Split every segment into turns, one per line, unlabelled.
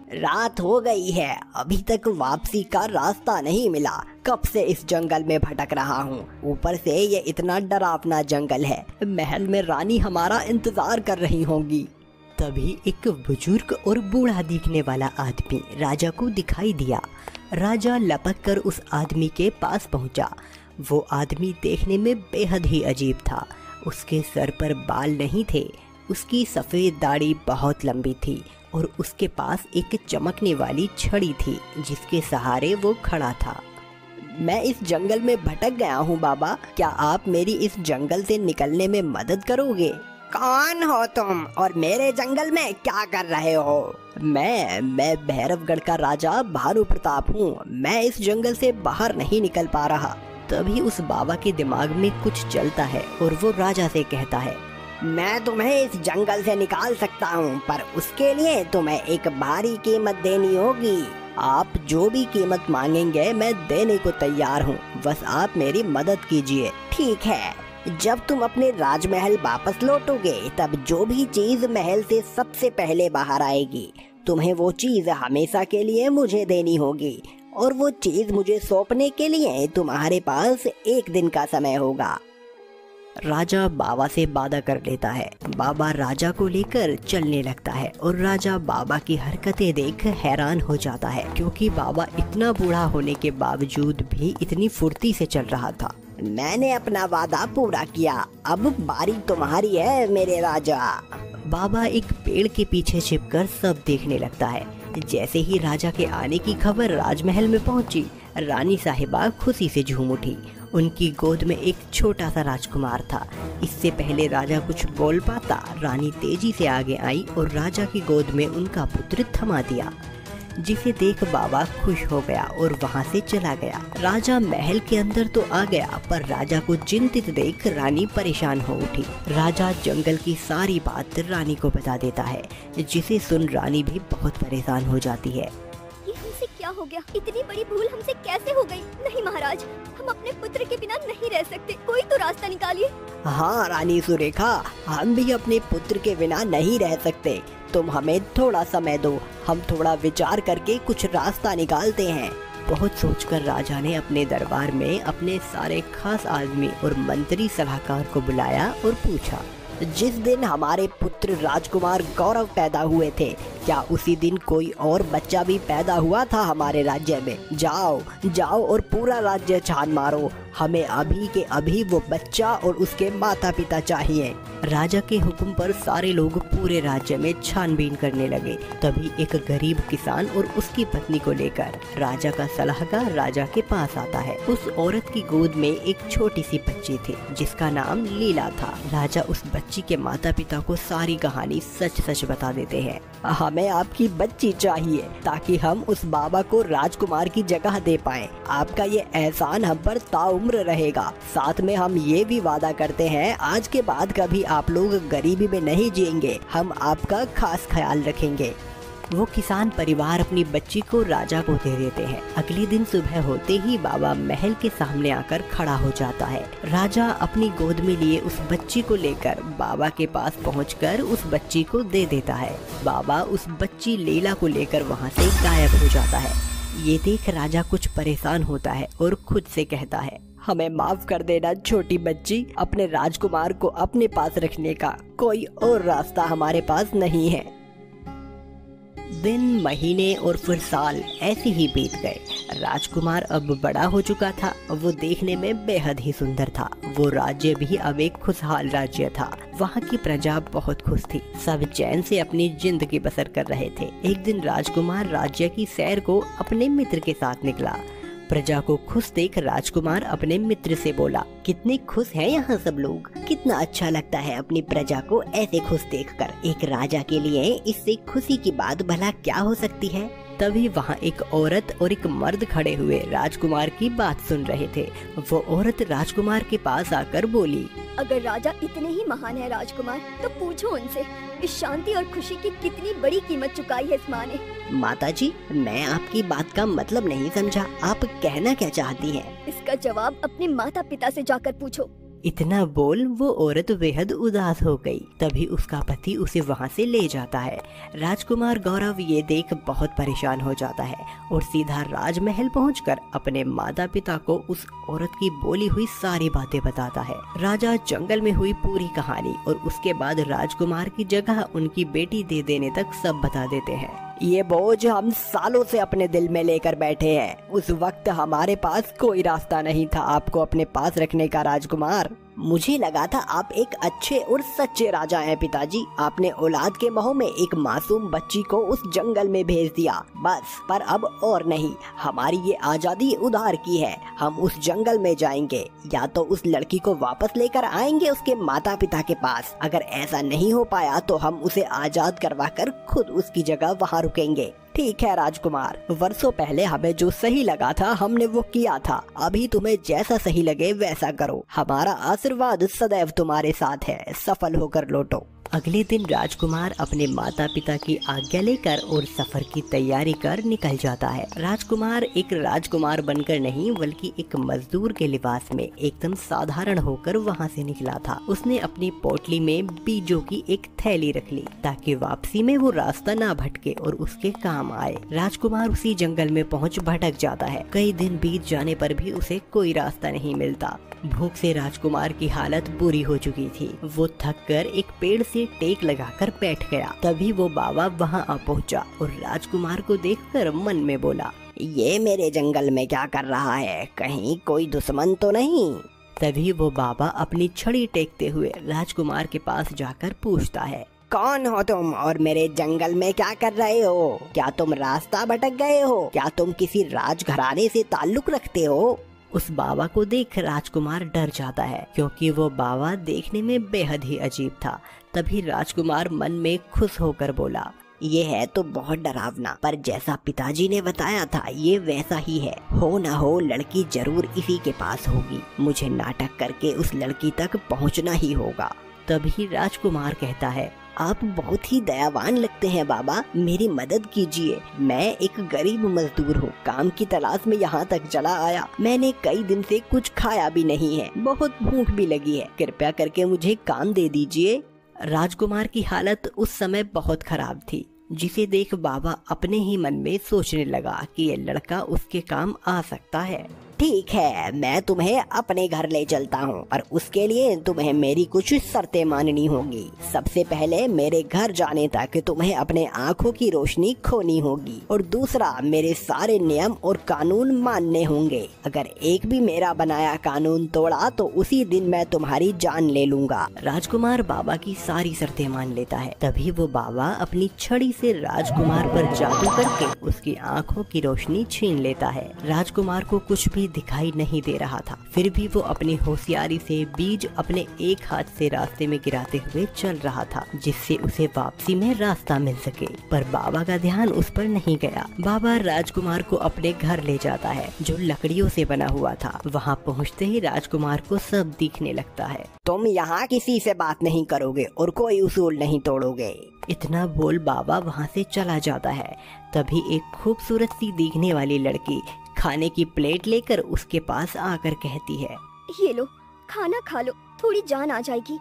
रात हो गई है, अभी तक वापसी का रास्ता नहीं मिला। कब से इस जंगल में भटक रहा हूँ। ऊपर से ये इतना डरावना जंगल है। महल में रानी हमारा इंतजार कर रही होंगी।
तभी एक बुजुर्ग और बूढ़ा दिखने वाला आदमी राजा को दिखाई दिया। राजा लपक कर उस आदमी के पास पहुंचा। वो आदमी देखने में बेहद ही अजीब था। उसके सर पर बाल नहीं थे, उसकी सफ़ेद दाढ़ी बहुत लंबी थी और उसके पास एक चमकने वाली छड़ी थी जिसके सहारे वो खड़ा था।
मैं इस जंगल में भटक गया हूँ बाबा, क्या आप मेरी इस जंगल से निकलने में मदद करोगे? कौन हो तुम और मेरे जंगल में क्या कर रहे हो? मैं भैरवगढ़ का राजा भानु प्रताप हूँ। मैं इस जंगल से बाहर नहीं निकल पा रहा।
तभी उस बाबा के दिमाग में कुछ चलता है और वो राजा से कहता है,
मैं तुम्हें इस जंगल से निकाल सकता हूँ, पर उसके लिए तुम्हें एक भारी कीमत देनी होगी। आप जो भी कीमत मांगेंगे मैं देने को तैयार हूँ, बस आप मेरी मदद कीजिए। ठीक है, जब तुम अपने राजमहल वापस लौटोगे तब जो भी चीज महल से सबसे पहले बाहर आएगी, तुम्हें वो चीज हमेशा के लिए मुझे देनी होगी और वो चीज मुझे सौंपने के लिए तुम्हारे पास 1 दिन का समय होगा।
राजा बाबा से वादा कर लेता है। बाबा राजा को लेकर चलने लगता है और राजा बाबा की हरकतें देख हैरान हो जाता है, क्योंकि बाबा इतना बूढ़ा होने के बावजूद भी इतनी फुर्ती से चल रहा था।
मैंने अपना वादा पूरा किया, अब बारी तुम्हारी है मेरे राजा।
बाबा एक पेड़ के पीछे छिपकर सब देखने लगता है। जैसे ही राजा के आने की खबर राजमहल में पहुंची, रानी साहिबा खुशी से झूम उठी। उनकी गोद में एक छोटा सा राजकुमार था। इससे पहले राजा कुछ बोल पाता, रानी तेजी से आगे आई और राजा की गोद में उनका पुत्र थमा दिया, जिसे देख बाबा खुश हो गया और वहां से चला गया। राजा महल के अंदर तो आ गया, पर राजा को चिंतित देख रानी परेशान हो उठी। राजा जंगल की सारी बात रानी को बता देता है, जिसे सुन रानी भी बहुत परेशान हो जाती है।
ये हमसे क्या हो गया? इतनी बड़ी भूल हमसे कैसे हो गई? नहीं महाराज, हम अपने पुत्र के बिना नहीं रह सकते, कोई तो रास्ता निकालिए।
हाँ रानी सुरेखा, हम भी अपने पुत्र के बिना नहीं रह सकते। तुम हमें थोड़ा समय दो, हम थोड़ा विचार करके कुछ रास्ता निकालते हैं।
बहुत सोचकर राजा ने अपने दरबार में अपने सारे खास आदमी और मंत्री सलाहकार को बुलाया और पूछा,
जिस दिन हमारे पुत्र राजकुमार गौरव पैदा हुए थे, क्या उसी दिन कोई और बच्चा भी पैदा हुआ था हमारे राज्य में? जाओ जाओ और पूरा राज्य छान मारो, हमें अभी के अभी वो बच्चा और उसके माता पिता चाहिए।
राजा के हुक्म पर सारे लोग पूरे राज्य में छानबीन करने लगे। तभी एक गरीब किसान और उसकी पत्नी को लेकर राजा का सलाहकार राजा के पास आता है। उस औरत की गोद में एक छोटी सी बच्ची थी जिसका नाम लीला था। राजा उस बच्ची के माता पिता को सारी कहानी सच सच बता देते हैं।
हमें आपकी बच्ची चाहिए ताकि हम उस बाबा को राजकुमार की जगह दे पाएं। आपका ये एहसान हम पर ताउम्र रहेगा। साथ में हम ये भी वादा करते हैं, आज के बाद कभी आप लोग गरीबी में नहीं जिएंगे, हम आपका खास ख्याल रखेंगे।
वो किसान परिवार अपनी बच्ची को राजा को दे देते हैं। अगले दिन सुबह होते ही बाबा महल के सामने आकर खड़ा हो जाता है। राजा अपनी गोद में लिए उस बच्ची को लेकर बाबा के पास पहुंचकर उस बच्ची को दे देता है। बाबा उस बच्ची लीला को लेकर वहां से गायब हो जाता है। ये देख राजा कुछ परेशान होता है और खुद से कहता है,
हमें माफ कर देना छोटी बच्ची, अपने राजकुमार को अपने पास रखने का कोई और रास्ता हमारे पास नहीं है।
दिन, महीने और फिर साल ऐसे ही बीत गए। राजकुमार अब बड़ा हो चुका था। वो देखने में बेहद ही सुंदर था। वो राज्य भी अब एक खुशहाल राज्य था। वहाँ की प्रजा बहुत खुश थी। सब चैन से अपनी जिंदगी बसर कर रहे थे। एक दिन राजकुमार राज्य की सैर को अपने मित्र के साथ निकला। प्रजा को खुश देख राजकुमार अपने मित्र से बोला,
कितने खुश हैं यहाँ सब लोग, कितना अच्छा लगता है अपनी प्रजा को ऐसे खुश देखकर। एक राजा के लिए इससे खुशी की बात भला क्या हो सकती है।
तभी वहाँ एक औरत और एक मर्द खड़े हुए राजकुमार की बात सुन रहे थे। वो औरत राजकुमार के पास आकर बोली,
अगर राजा इतने ही महान है राजकुमार, तो पूछो उनसे इस शांति और खुशी की कितनी बड़ी कीमत चुकाई है इस माँ ने।
माताजी, मैं आपकी बात का मतलब नहीं समझा, आप कहना क्या चाहती हैं?
इसका जवाब अपने माता पिता से जाकर पूछो।
इतना बोल वो औरत बेहद उदास हो गई। तभी उसका पति उसे वहाँ से ले जाता है। राजकुमार गौरव ये देख बहुत परेशान हो जाता है और सीधा राजमहल पहुंचकर अपने माता पिता को उस औरत की बोली हुई सारी बातें बताता है। राजा जंगल में हुई पूरी कहानी और उसके बाद राजकुमार की जगह उनकी बेटी दे देने तक सब बता देते हैं।
ये बोझ हम सालों से अपने दिल में लेकर बैठे हैं। उस वक्त हमारे पास कोई रास्ता नहीं था आपको अपने पास रखने का राजकुमार। मुझे लगा था आप एक अच्छे और सच्चे राजा हैं पिताजी। आपने औलाद के मोह में एक मासूम बच्ची को उस जंगल में भेज दिया बस। पर अब और नहीं, हमारी ये आजादी उधार की है। हम उस जंगल में जाएंगे, या तो उस लड़की को वापस लेकर आएंगे उसके माता पिता के पास। अगर ऐसा नहीं हो पाया तो हम उसे आजाद करवाकर खुद उसकी जगह वहाँ रुकेंगे। ठीक है राजकुमार, वर्षों पहले हमें जो सही लगा था हमने वो किया था। अभी तुम्हें जैसा सही लगे वैसा करो। हमारा आशीर्वाद सदैव तुम्हारे साथ है। सफल होकर लौटो।
अगले दिन राजकुमार अपने माता पिता की आज्ञा लेकर और सफर की तैयारी कर निकल जाता है। राजकुमार एक राजकुमार बनकर नहीं बल्कि एक मजदूर के लिबास में एकदम साधारण होकर वहाँ से निकला था। उसने अपनी पोटली में बीजों की एक थैली रख ली ताकि वापसी में वो रास्ता ना भटके और उसके काम आए। राजकुमार उसी जंगल में पहुँच भटक जाता है। कई दिन बीत जाने पर भी उसे कोई रास्ता नहीं मिलता। भूख से राजकुमार की हालत बुरी हो चुकी थी। वो थक कर एक पेड़ से टेक लगाकर बैठ गया। तभी वो बाबा वहाँ आ पहुँचा और राजकुमार को देखकर मन में बोला,
ये मेरे जंगल में क्या कर रहा है? कहीं कोई दुश्मन तो नहीं?
तभी वो बाबा अपनी छड़ी टेकते हुए राजकुमार के पास जाकर पूछता है,
कौन हो तुम और मेरे जंगल में क्या कर रहे हो? क्या तुम रास्ता भटक गए हो? क्या तुम किसी राजघराने से ताल्लुक रखते हो?
उस बाबा को देख राजकुमार डर जाता है क्योंकि वो बाबा देखने में बेहद ही अजीब था। तभी राजकुमार मन में खुश होकर बोला,
ये है तो बहुत डरावना, पर जैसा पिताजी ने बताया था ये वैसा ही है। हो ना हो लड़की जरूर इसी के पास होगी। मुझे नाटक करके उस लड़की तक पहुंचना ही होगा।
तभी राजकुमार कहता है,
आप बहुत ही दयावान लगते हैं बाबा, मेरी मदद कीजिए। मैं एक गरीब मजदूर हूँ, काम की तलाश में यहाँ तक चला आया। मैंने कई दिन से कुछ खाया भी नहीं है, बहुत भूख भी लगी है। कृपया करके मुझे काम दे दीजिए।
राजकुमार की हालत उस समय बहुत खराब थी, जिसे देख बाबा अपने ही मन में सोचने लगा कि ये लड़का उसके काम आ सकता है।
ठीक है, मैं तुम्हें अपने घर ले चलता हूँ, पर उसके लिए तुम्हें मेरी कुछ शर्तें माननी होगी। सबसे पहले मेरे घर जाने तक तुम्हें अपने आँखों की रोशनी खोनी होगी और दूसरा मेरे सारे नियम और कानून मानने होंगे। अगर एक भी मेरा बनाया कानून तोड़ा तो उसी दिन मैं तुम्हारी जान ले लूँगा।
राजकुमार बाबा की सारी शर्तें मान लेता है। तभी वो बाबा अपनी छड़ी से राजकुमार पर जादू करके उसकी आँखों की रोशनी छीन लेता है। राजकुमार को कुछ भी दिखाई नहीं दे रहा था, फिर भी वो अपनी होशियारी से बीज अपने एक हाथ से रास्ते में गिराते हुए चल रहा था, जिससे उसे वापसी में रास्ता मिल सके। पर बाबा का ध्यान उस पर नहीं गया। बाबा राजकुमार को अपने घर ले जाता है जो लकड़ियों से बना हुआ था। वहाँ पहुँचते ही राजकुमार को सब दिखने लगता है।
तुम यहाँ किसी से बात नहीं करोगे और कोई उसूल नहीं तोड़ोगे।
इतना बोल बाबा वहाँ से चला जाता है। तभी एक खूबसूरत सी दिखने वाली लड़की खाने की प्लेट लेकर उसके पास आकर कहती है,
ये लो खाना खा लो, थोड़ी जान आ जाएगी।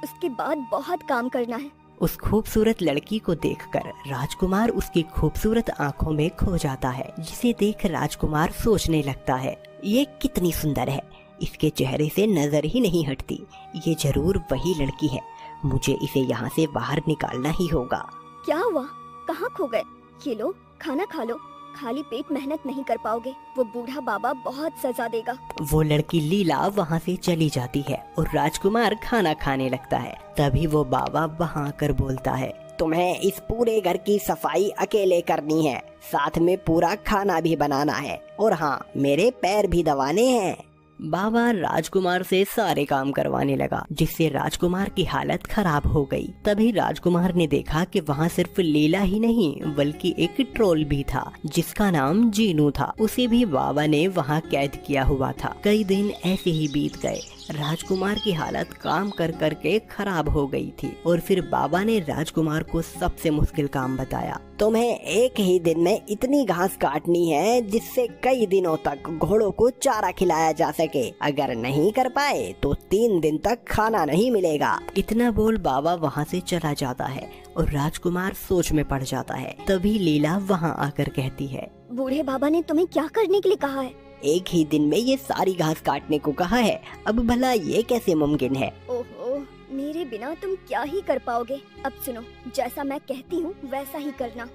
उसके बाद बहुत काम करना है।
उस खूबसूरत लड़की को देखकर राजकुमार उसकी खूबसूरत आंखों में खो जाता है, जिसे देख राजकुमार सोचने लगता है, ये कितनी सुंदर है, इसके चेहरे से नजर ही नहीं हटती। ये जरूर वही लड़की है, मुझे इसे यहाँ से बाहर निकालना ही होगा।
क्या हुआ, कहाँ खो गए? ये लो खाना खा लो, खाली पेट मेहनत नहीं कर पाओगे, वो बूढ़ा बाबा बहुत सजा देगा।
वो लड़की लीला वहाँ से चली जाती है और राजकुमार खाना खाने लगता है। तभी वो बाबा वहाँ आकर बोलता है,
तुम्हें इस पूरे घर की सफाई अकेले करनी है, साथ में पूरा खाना भी बनाना है, और हाँ मेरे पैर भी दबाने हैं।
बाबा राजकुमार से सारे काम करवाने लगा, जिससे राजकुमार की हालत खराब हो गई। तभी राजकुमार ने देखा कि वहाँ सिर्फ लीला ही नहीं बल्कि एक ट्रोल भी था जिसका नाम जीनू था। उसे भी बाबा ने वहाँ कैद किया हुआ था। कई दिन ऐसे ही बीत गए। राजकुमार की हालत काम कर कर के खराब हो गई थी और फिर बाबा ने राजकुमार को सबसे मुश्किल काम बताया।
तुम्हें एक ही दिन में इतनी घास काटनी है जिससे कई दिनों तक घोड़ों को चारा खिलाया जा सके। अगर नहीं कर पाए तो 3 दिन तक खाना नहीं मिलेगा।
इतना बोल बाबा वहाँ से चला जाता है और राजकुमार सोच में पड़ जाता है। तभी लीला वहाँ आकर कहती है,
बूढ़े बाबा ने तुम्हें क्या करने के लिए कहा है?
एक ही दिन में ये सारी घास काटने को कहा है। अब भला ये कैसे मुमकिन है?
ओहो, मेरे बिना तुम क्या ही कर पाओगे। अब सुनो, जैसा मैं कहती हूँ वैसा ही करना।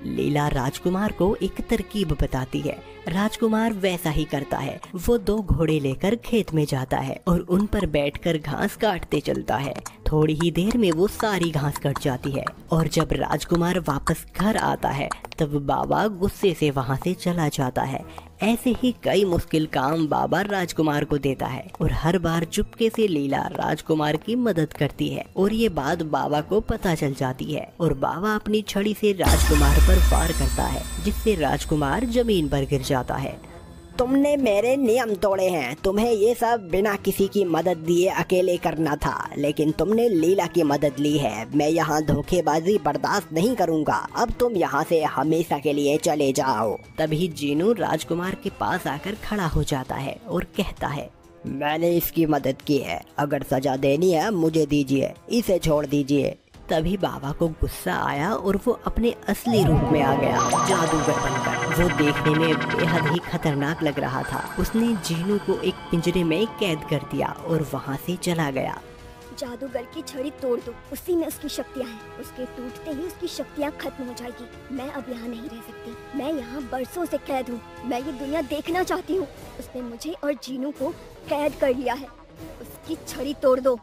लीला राजकुमार को एक तरकीब बताती है। राजकुमार वैसा ही करता है। वो 2 घोड़े लेकर खेत में जाता है और उन पर बैठकर घास काटते चलता है। थोड़ी ही देर में वो सारी घास कट जाती है और जब राजकुमार वापस घर आता है तब बाबा गुस्से से वहाँ से चला जाता है। ऐसे ही कई मुश्किल काम बाबा राजकुमार को देता है और हर बार चुपके से लीला राजकुमार की मदद करती है और ये बात बाबा को पता चल जाती है और बाबा अपनी छड़ी से राजकुमार पर वार करता है जिससे राजकुमार जमीन पर गिर जाता है।
तुमने मेरे नियम तोड़े हैं। तुम्हें ये सब बिना किसी की मदद दिए अकेले करना था, लेकिन तुमने लीला की मदद ली है। मैं यहाँ धोखेबाजी बर्दाश्त नहीं करूँगा। अब तुम यहाँ से हमेशा के लिए चले जाओ।
तभी जीनू राजकुमार के पास आकर खड़ा हो जाता है और कहता है,
मैंने इसकी मदद की है। अगर सजा देनी है मुझे दीजिए, इसे छोड़ दीजिए।
तभी बाबा को गुस्सा आया और वो अपने असली रूप में आ गया, जादूगर बनकर। वो देखने में बेहद ही खतरनाक लग रहा था। उसने जीनू को एक पिंजरे में कैद कर दिया और वहाँ से चला गया।
जादूगर की छड़ी तोड़ दो, उसी में उसकी शक्तियाँ हैं। उसके टूटते ही उसकी शक्तियाँ खत्म हो जाएगी। मैं अब यहाँ नहीं रह सकती। मैं यहाँ बरसों से कैद हूँ। मैं ये दुनिया देखना चाहती हूँ। उसने मुझे और जीनू को कैद कर लिया है। उसकी छड़ी तोड़ दो।